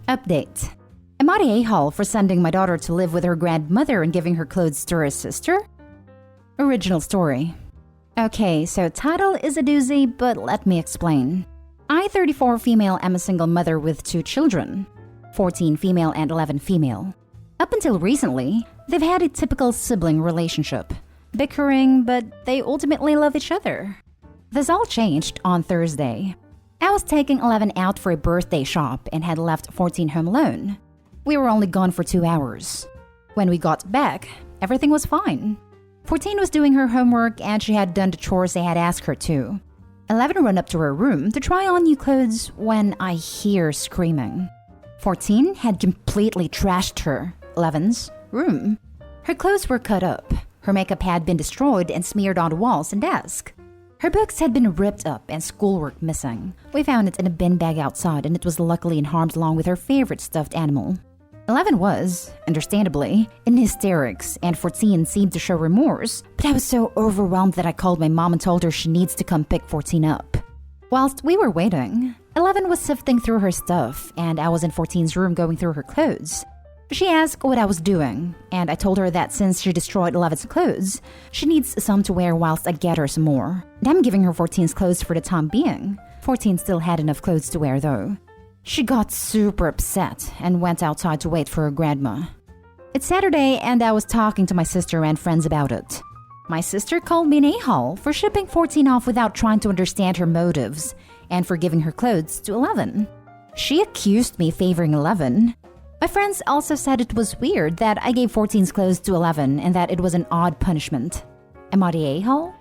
Update. Am I the a-hole for sending my daughter to live with her grandmother and giving her clothes to her sister? Original story. Okay, so title is a doozy, but let me explain. I, 34 female, am a single mother with 2 children, 14 female and 11 female. Up until recently, they've had a typical sibling relationship, bickering, but they ultimately love each other. This all changed on Thursday. I was taking 11 out for a birthday shop and had left 14 home alone. We were only gone for 2 hours. When we got back, everything was fine. 14 was doing her homework and she had done the chores I had asked her to. 11 ran up to her room to try on new clothes when I hear screaming. 14 had completely trashed her, 11's, room. Her clothes were cut up. Her makeup had been destroyed and smeared on the walls and desk. Her books had been ripped up and schoolwork missing. We found it in a bin bag outside and it was luckily unharmed along with her favorite stuffed animal. 11 was, understandably, in hysterics and 14 seemed to show remorse, but I was so overwhelmed that I called my mom and told her she needs to come pick 14 up. Whilst we were waiting, 11 was sifting through her stuff and I was in 14's room going through her clothes. She asked what I was doing, and I told her that since she destroyed 11's clothes, she needs some to wear whilst I get her some more. And I'm giving her 14's clothes for the time being. 14 still had enough clothes to wear though. She got super upset and went outside to wait for her grandma. It's Saturday and I was talking to my sister and friends about it. My sister called me an a-hole for shipping 14 off without trying to understand her motives and for giving her clothes to 11. She accused me favoring 11. My friends also said it was weird that I gave 14's clothes to 11 and that it was an odd punishment. Am I the a-hole?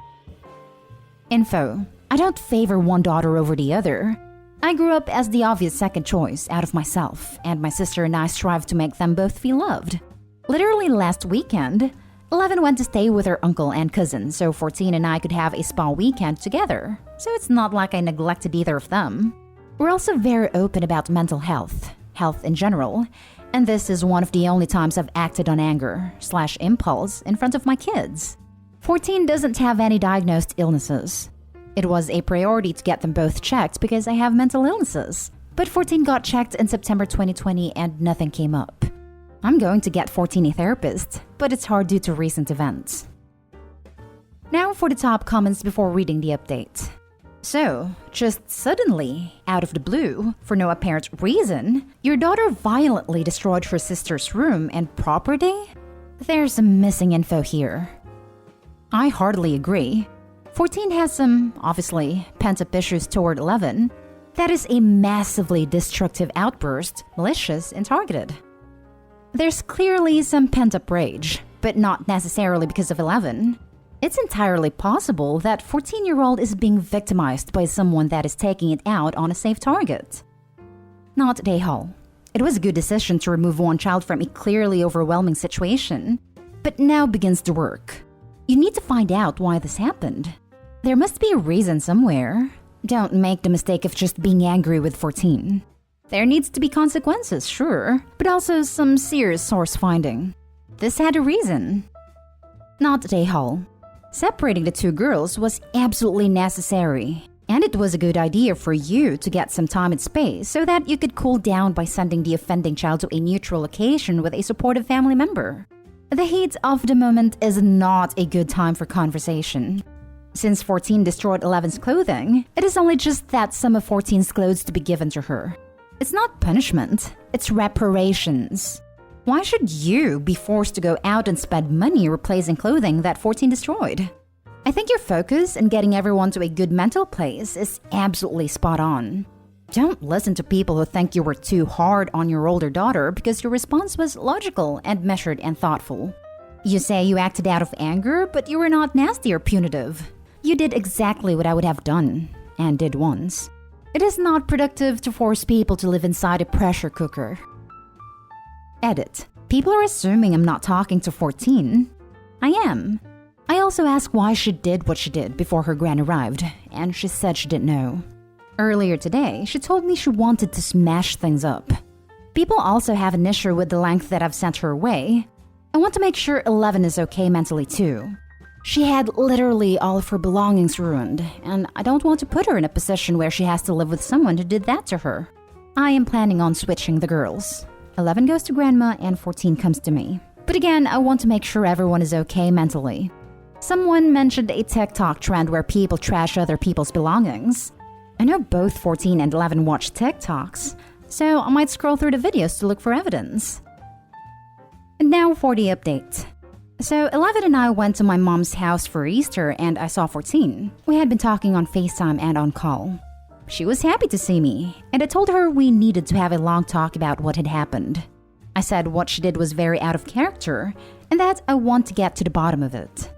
Info. I don't favor one daughter over the other. I grew up as the obvious second choice out of myself, and my sister and I strive to make them both feel loved. Literally last weekend, 11 went to stay with her uncle and cousin, so 14 and I could have a spa weekend together. So it's not like I neglected either of them. We're also very open about mental health in general, and this is one of the only times I've acted on anger/impulse in front of my kids. 14 doesn't have any diagnosed illnesses. It was a priority to get them both checked because I have mental illnesses. But 14 got checked in September 2020 and nothing came up. I'm going to get 14 a therapist, but it's hard due to recent events. Now for the top comments before reading the update. So, just suddenly, out of the blue, for no apparent reason, your daughter violently destroyed her sister's room and property? There's some missing info here. I hardly agree. 14 has some, obviously, pent-up issues toward 11. That is a massively destructive outburst, malicious and targeted. There's clearly some pent-up rage, but not necessarily because of 11. It's entirely possible that 14-year-old is being victimized by someone that is taking it out on a safe target. Not the a-hole. It was a good decision to remove one child from a clearly overwhelming situation, but now begins the work. You need to find out why this happened. There must be a reason somewhere. Don't make the mistake of just being angry with 14. There needs to be consequences, sure, but also some serious source finding. This had a reason. Not the a-hole. Separating the 2 girls was absolutely necessary, and it was a good idea for you to get some time and space so that you could cool down by sending the offending child to a neutral location with a supportive family member. The heat of the moment is not a good time for conversation. Since 14 destroyed 11's clothing, it is only just that some of 14's clothes to be given to her. It's not punishment, it's reparations. Why should you be forced to go out and spend money replacing clothing that 14 destroyed? I think your focus in getting everyone to a good mental place is absolutely spot on. Don't listen to people who think you were too hard on your older daughter because your response was logical and measured and thoughtful. You say you acted out of anger, but you were not nasty or punitive. You did exactly what I would have done, and did once. It is not productive to force people to live inside a pressure cooker. Edit. People are assuming I'm not talking to 14. I am. I also asked why she did what she did before her gran arrived, and she said she didn't know. Earlier today, she told me she wanted to smash things up. People also have an issue with the length that I've sent her away. I want to make sure 11 is okay mentally too. She had literally all of her belongings ruined, and I don't want to put her in a position where she has to live with someone who did that to her. I am planning on switching the girls. 11 goes to grandma and 14 comes to me. But again, I want to make sure everyone is okay mentally. Someone mentioned a TikTok trend where people trash other people's belongings. I know both 14 and 11 watch TikToks, so I might scroll through the videos to look for evidence. And now for the update. So 11 and I went to my mom's house for Easter and I saw 14. We had been talking on FaceTime and on call. She was happy to see me, and I told her we needed to have a long talk about what had happened. I said what she did was very out of character, and that I want to get to the bottom of it.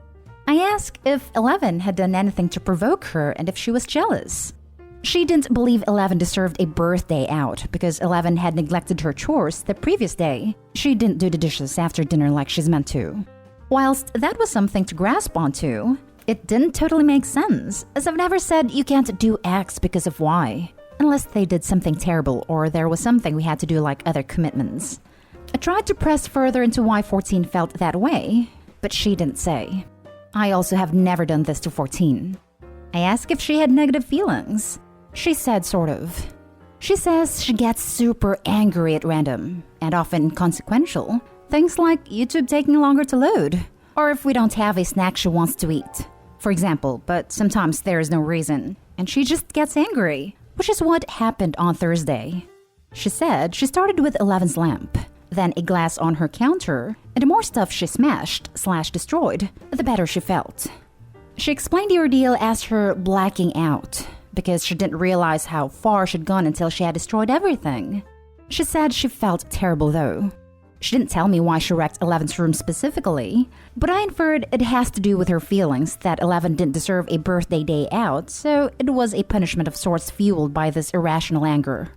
I asked if 11 had done anything to provoke her and if she was jealous. She didn't believe 11 deserved a birthday out because 11 had neglected her chores the previous day. She didn't do the dishes after dinner like she's meant to. Whilst that was something to grasp onto, it didn't totally make sense, as I've never said you can't do X because of Y, unless they did something terrible or there was something we had to do like other commitments. I tried to press further into why 14 felt that way, but she didn't say. I also have never done this to 14. I asked if she had negative feelings. She said sort of. She says she gets super angry at random, and often inconsequential, things like YouTube taking longer to load, or if we don't have a snack she wants to eat. For example, but sometimes there is no reason, and she just gets angry, which is what happened on Thursday. She said she started with 11's lamp, then a glass on her counter, and the more stuff she smashed/destroyed, the better she felt. She explained the ordeal as her blacking out, because she didn't realize how far she'd gone until she had destroyed everything. She said she felt terrible though. She didn't tell me why she wrecked 11's room specifically, but I inferred it has to do with her feelings that 11 didn't deserve a birthday day out, so it was a punishment of sorts fueled by this irrational anger.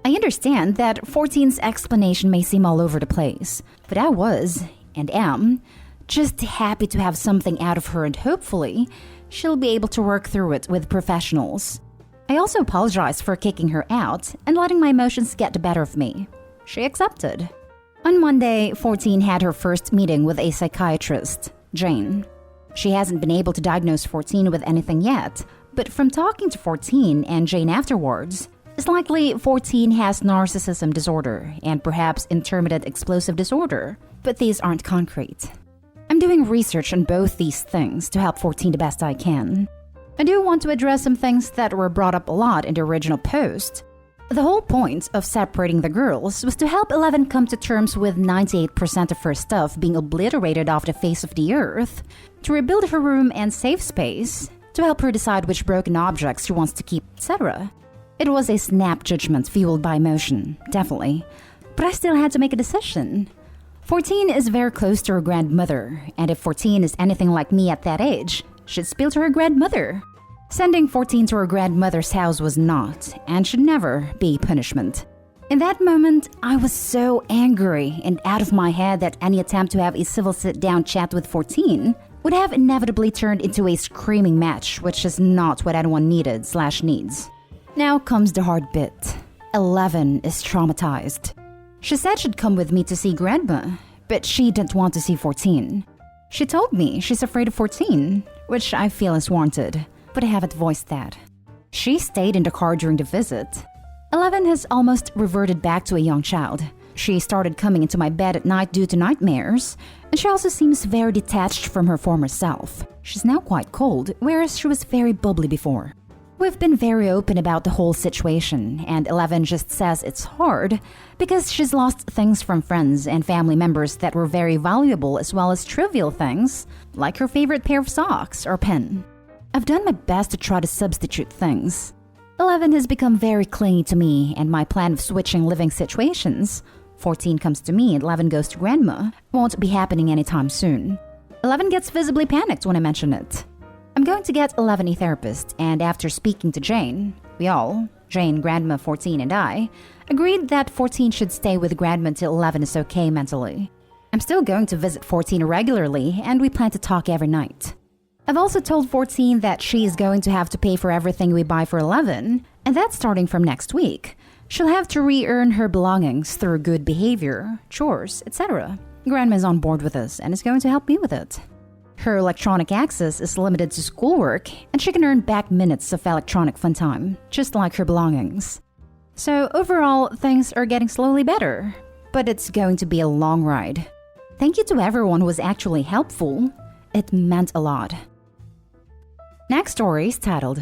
I understand that 14's explanation may seem all over the place, but I was, and am, just happy to have something out of her and hopefully she'll be able to work through it with professionals. I also apologized for kicking her out and letting my emotions get the better of me. She accepted. On Monday, 14 had her first meeting with a psychiatrist, Jane. She hasn't been able to diagnose 14 with anything yet, but from talking to 14 and Jane afterwards, it's likely 14 has narcissism disorder and perhaps intermittent explosive disorder, but these aren't concrete. I'm doing research on both these things to help 14 the best I can. I do want to address some things that were brought up a lot in the original post. The whole point of separating the girls was to help 11 come to terms with 98% of her stuff being obliterated off the face of the earth, to rebuild her room and safe space, to help her decide which broken objects she wants to keep, etc. It was a snap judgment fueled by emotion, definitely, but I still had to make a decision. 14 is very close to her grandmother, and if 14 is anything like me at that age, she'd spill to her grandmother. Sending 14 to her grandmother's house was not, and should never, be punishment. In that moment, I was so angry and out of my head that any attempt to have a civil sit-down chat with 14 would have inevitably turned into a screaming match, which is not what anyone needed/needs. Now comes the hard bit. 11 is traumatized. She said she'd come with me to see grandma, but she didn't want to see 14. She told me she's afraid of 14, which I feel is warranted, but I haven't voiced that. She stayed in the car during the visit. 11 has almost reverted back to a young child. She started coming into my bed at night due to nightmares, and she also seems very detached from her former self. She's now quite cold, whereas she was very bubbly before. We've been very open about the whole situation, and 11 just says it's hard because she's lost things from friends and family members that were very valuable, as well as trivial things, like her favorite pair of socks or pen. I've done my best to try to substitute things. 11 has become very clingy to me, and my plan of switching living situations, 14 comes to me and 11 goes to grandma, won't be happening anytime soon. 11 gets visibly panicked when I mention it. I'm going to get 11 a therapist, and after speaking to Jane, we all, Jane, grandma, 14, and I, agreed that 14 should stay with grandma until 11 is okay mentally. I'm still going to visit 14 regularly, and we plan to talk every night. I've also told 14 that she is going to have to pay for everything we buy for 11, and that's starting from next week. She'll have to re-earn her belongings through good behavior, chores, etc. Grandma is on board with us and is going to help me with it. Her electronic access is limited to schoolwork, and she can earn back minutes of electronic fun time, just like her belongings. So overall, things are getting slowly better, but it's going to be a long ride. Thank you to everyone who was actually helpful. It meant a lot. Next story is titled,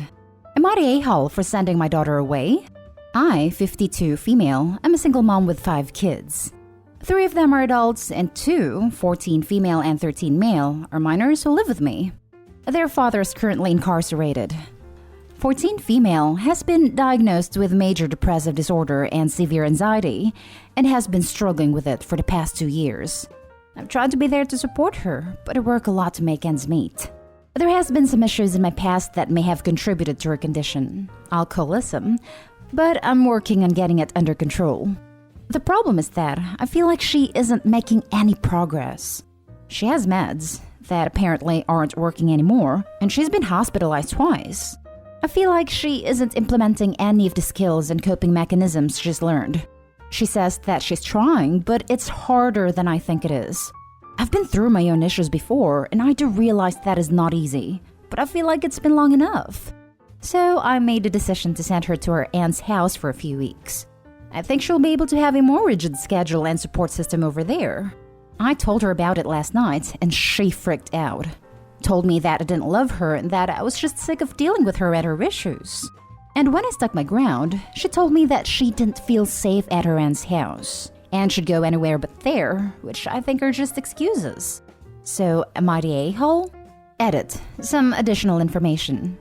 Am I the a-hole for sending my daughter away? I, 52 female, am a single mom with 5 kids. 3 of them are adults and 2, 14 female and 13 male, are minors who live with me. Their father is currently incarcerated. 14 female has been diagnosed with major depressive disorder and severe anxiety and has been struggling with it for the past 2 years. I've tried to be there to support her, but I work a lot to make ends meet. There has been some issues in my past that may have contributed to her condition, alcoholism, but I'm working on getting it under control. The problem is that I feel like she isn't making any progress. She has meds that apparently aren't working anymore, and she's been hospitalized twice. I feel like she isn't implementing any of the skills and coping mechanisms she's learned. She says that she's trying, but it's harder than I think it is. I've been through my own issues before, and I do realize that is not easy, but I feel like it's been long enough. So I made the decision to send her to her aunt's house for a few weeks. I think she'll be able to have a more rigid schedule and support system over there. I told her about it last night, and she freaked out. Told me that I didn't love her and that I was just sick of dealing with her and her issues. And when I stuck my ground, she told me that she didn't feel safe at her aunt's house and should go anywhere but there, which I think are just excuses. So, am I the a-hole? Edit. Some additional information.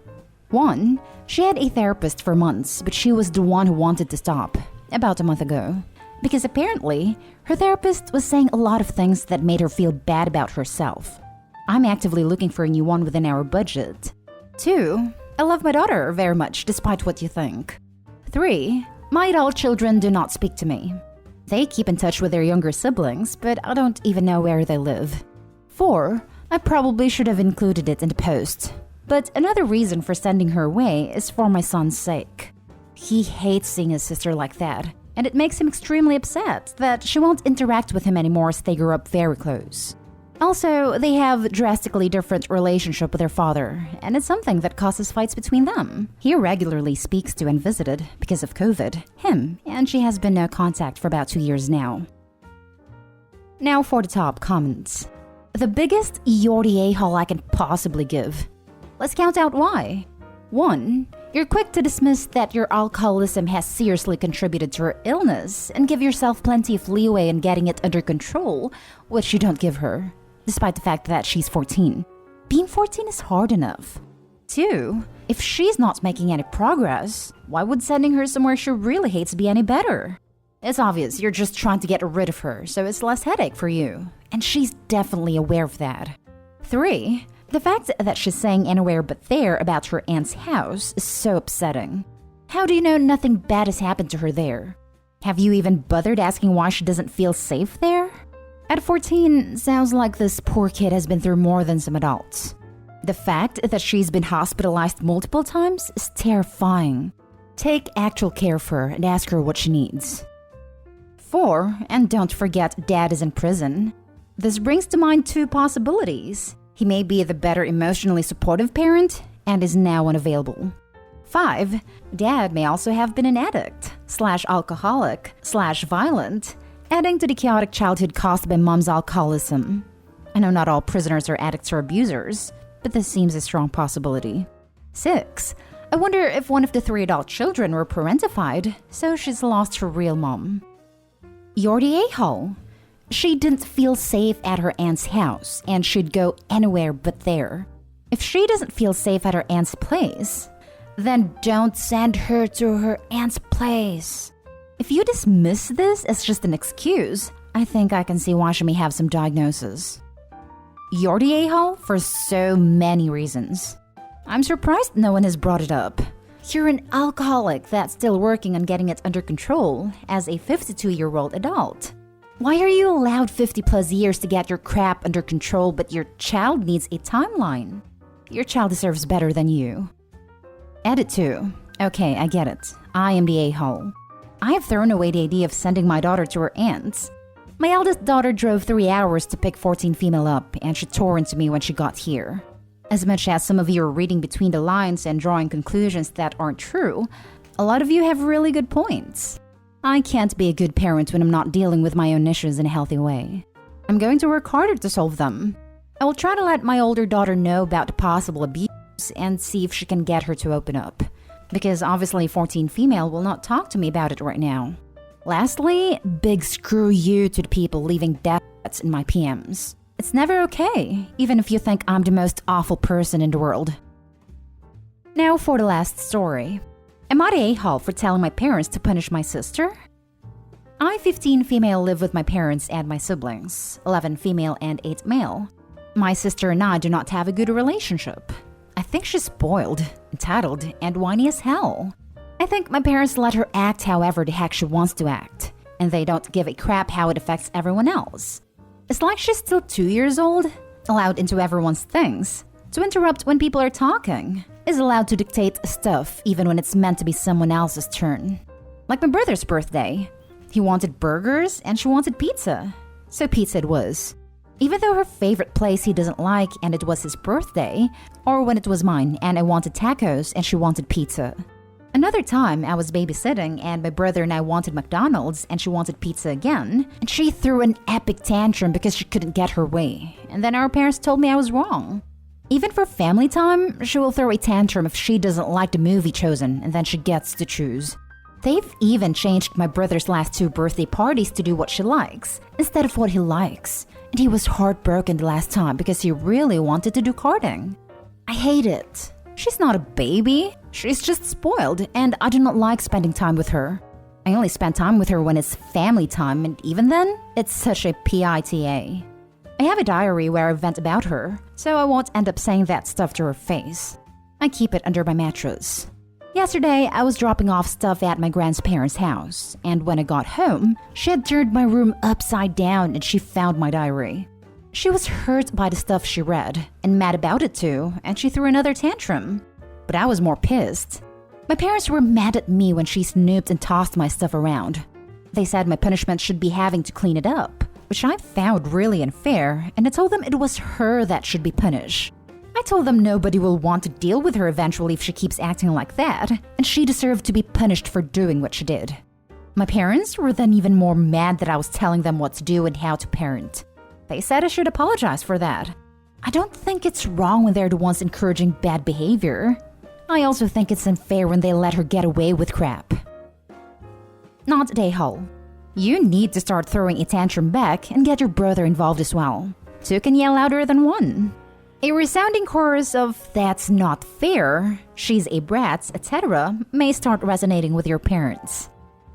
1. She had a therapist for months, but she was the one who wanted to stop, about a month ago. Because apparently, her therapist was saying a lot of things that made her feel bad about herself. I'm actively looking for a new one within our budget. 2. I love my daughter very much, despite what you think. 3. My adult children do not speak to me. They keep in touch with their younger siblings, but I don't even know where they live. 4. I probably should have included it in the post. But another reason for sending her away is for my son's sake. He hates seeing his sister like that, and it makes him extremely upset that she won't interact with him anymore as they grew up very close. Also, they have a drastically different relationship with their father, and it's something that causes fights between them. He regularly speaks to and visited, because of COVID, him, and she has been no contact for about 2 years now. Now for the top comments. The biggest you're the a-hole I can possibly give. Let's count out why. 1. You're quick to dismiss that your alcoholism has seriously contributed to her illness and give yourself plenty of leeway in getting it under control, which you don't give her, despite the fact that she's 14. Being 14 is hard enough. 2. If she's not making any progress, why would sending her somewhere she really hates be any better? It's obvious you're just trying to get rid of her, so it's less headache for you. And she's definitely aware of that. 3. The fact that she's saying anywhere but there about her aunt's house is so upsetting. How do you know nothing bad has happened to her there? Have you even bothered asking why she doesn't feel safe there? At 14, sounds like this poor kid has been through more than some adults. The fact that she's been hospitalized multiple times is terrifying. Take actual care for her and ask her what she needs. 4. And don't forget Dad is in prison. This brings to mind 2 possibilities. He may be the better emotionally supportive parent and is now unavailable. 5. Dad may also have been an addict, /alcoholic/violent, adding to the chaotic childhood caused by mom's alcoholism. I know not all prisoners are addicts or abusers, but this seems a strong possibility. 6. I wonder if one of the 3 adult children were parentified, so she's lost her real mom. You're the a-hole. She didn't feel safe at her aunt's house and should go anywhere but there. If she doesn't feel safe at her aunt's place, then don't send her to her aunt's place. If you dismiss this as just an excuse, I think I can see why she may have some diagnosis. You're the a-hole for so many reasons. I'm surprised no one has brought it up. You're an alcoholic that's still working on getting it under control as a 52-year-old adult. Why are you allowed 50 plus years to get your crap under control, but your child needs a timeline? Your child deserves better than you. Edit 2. Okay, I get it. I am the a-hole. I have thrown away the idea of sending my daughter to her aunt's. My eldest daughter drove 3 hours to pick 14 female up, and she tore into me when she got here. As much as some of you are reading between the lines and drawing conclusions that aren't true, A lot of you have really good points. I can't be a good parent when I'm not dealing with my own issues in a healthy way. I'm going to work harder to solve them. I will try to let my older daughter know about the possible abuse and see if she can get her to open up. Because obviously 14 female will not talk to me about it right now. Lastly, big screw you to the people leaving death threats in my PMs. It's never okay, even if you think I'm the most awful person in the world. Now for the last story. Am I the a-hole for telling my parents to punish my sister? I, 15 female, live with my parents and my siblings, 11 female and 8 male. My sister and I do not have a good relationship. I think she's spoiled, entitled, and whiny as hell. I think my parents let her act however the heck she wants to act, and they don't give a crap how it affects everyone else. It's like she's still 2 years old, allowed into everyone's things, to interrupt when people are talking, is allowed to dictate stuff even when it's meant to be someone else's turn. Like my brother's birthday. He wanted burgers and she wanted pizza, so pizza it was. Even though her favorite place he doesn't like and it was his birthday, or when it was mine and I wanted tacos and she wanted pizza. Another time I was babysitting and my brother and I wanted McDonald's and she wanted pizza again, and she threw an epic tantrum because she couldn't get her way, and then our parents told me I was wrong. Even for family time, she will throw a tantrum if she doesn't like the movie chosen and then she gets to choose. They've even changed my brother's last 2 birthday parties to do what she likes instead of what he likes. And he was heartbroken the last time because he really wanted to do karting. I hate it. She's not a baby. She's just spoiled, and I do not like spending time with her. I only spend time with her when it's family time, and even then, it's such a PITA. I have a diary where I vent about her, so I won't end up saying that stuff to her face. I keep it under my mattress. Yesterday, I was dropping off stuff at my grandparents' house, and when I got home, she had turned my room upside down and she found my diary. She was hurt by the stuff she read, and mad about it too, and she threw another tantrum. But I was more pissed. My parents were mad at me when she snooped and tossed my stuff around. They said my punishment should be having to clean it up, which I found really unfair, and I told them it was her that should be punished. I told them nobody will want to deal with her eventually if she keeps acting like that, and she deserved to be punished for doing what she did. My parents were then even more mad that I was telling them what to do and how to parent. They said I should apologize for that. I don't think it's wrong when they're the ones encouraging bad behavior. I also think it's unfair when they let her get away with crap. Not a-hole. You need to start throwing a tantrum back and get your brother involved as well. 2 can yell louder than 1. A resounding chorus of "that's not fair," "she's a brat," etc. may start resonating with your parents.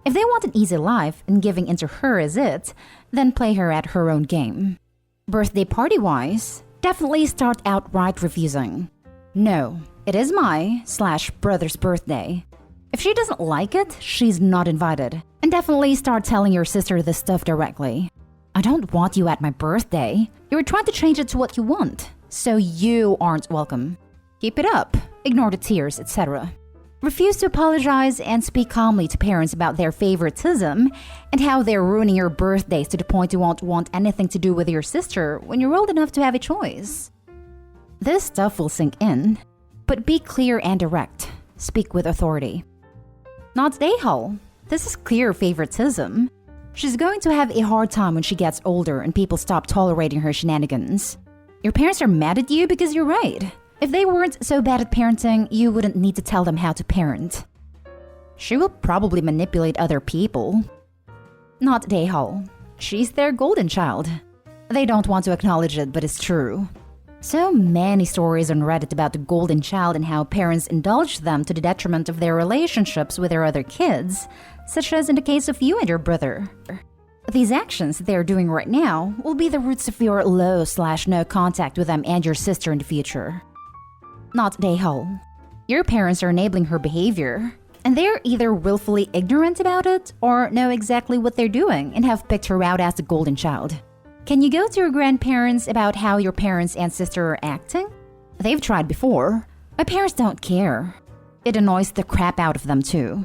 If they want an easy life and giving into her is it, then play her at her own game. Birthday party-wise, definitely start outright refusing. No, it is my/brother's birthday. If she doesn't like it, she's not invited. And definitely start telling your sister this stuff directly. I don't want you at my birthday. You're trying to change it to what you want. So you aren't welcome. Keep it up, ignore the tears, etc. Refuse to apologize and speak calmly to parents about their favoritism and how they're ruining your birthdays to the point you won't want anything to do with your sister when you're old enough to have a choice. This stuff will sink in, but be clear and direct. Speak with authority. Not a-hole. This is clear favoritism. She's going to have a hard time when she gets older and people stop tolerating her shenanigans. Your parents are mad at you because you're right. If they weren't so bad at parenting, you wouldn't need to tell them how to parent. She will probably manipulate other people. Not a-hole. She's their golden child. They don't want to acknowledge it, but it's true. So many stories on Reddit about the golden child and how parents indulge them to the detriment of their relationships with their other kids, such as in the case of you and your brother. These actions they're doing right now will be the roots of your low/no contact with them and your sister in the future. Not a-hole. Your parents are enabling her behavior, and they're either willfully ignorant about it or know exactly what they're doing and have picked her out as the golden child. Can you go to your grandparents about how your parents and sister are acting? They've tried before. My parents don't care. It annoys the crap out of them too.